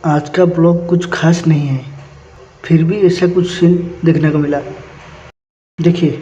आज का ब्लॉग कुछ खास नहीं है, फिर भी ऐसा कुछ सीन देखने को मिला। देखिए।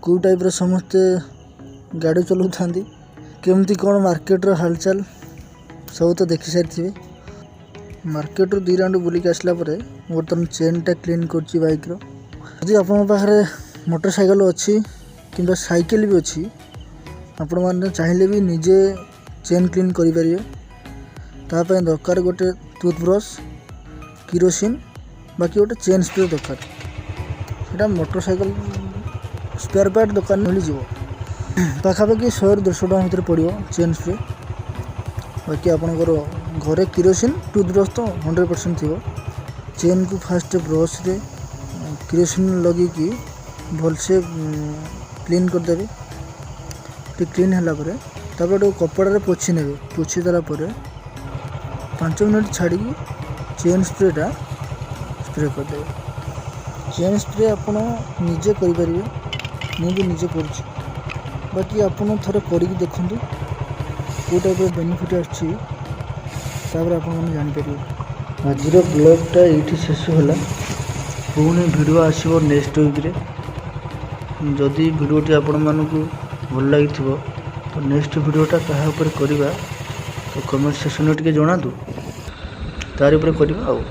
कौ टाइप समस्ते गाड़ी चलाऊ था केमती कौन मार्केटर हालचाल सब तो देखी सारी मार्केट रू 2 राउंड बुलिक आसला बर्तमान चेनटा क्लीन कर बाइक री आप मोटरसाइकेल अच्छी कि साइकेल भी अच्छी आपण मैंने चाहिए भी निजे चेन क्लीन करें तापाई दरकार गोटे टूथब्रश किरोसिन बाकी गोटे चेन स्प्रे दरकार मोटरसाइकेल स्पेयर पार्ट दुकान मिल जाव पाखापाखि 100-150 टका भर पड़ो चेन स्प्रे बाकी आपंकर घरे किरोसिन टूथब्रश तो 100% थी चेन को फास्ट ब्रश रे किरोसिन लगे भलसे क्लीन करदे क्लीन है कपड़ा पोछि ने पोछि देला 5 मिनट छाड़ी चेन स्प्रेटा स्प्रे करदे चेन स्प्रे आप निजे करें मुझे निजे कर बाकी आपन थोड़े कर देखूँ कौ टाइप बेनिफिट आपर आज ब्लॉगटा ये शेष होला पुणी वीडियो आसो नेक्स्ट वीक रे ଯଦି ଭିଡ଼ିଓଟି ଆପଣମାନଙ୍କୁ ଭଲ ଲାଗିଥିବ ତ ନେକ୍ସଟ ଭିଡ଼ିଓଟା କାହା ଉପରେ କରିବା ତ କମେଣ୍ଟ ସେକ୍ସନରେ ଟିକେ ଜଣାନ୍ତୁ, ତାରି ଉପରେ କରିବା ଆଉ।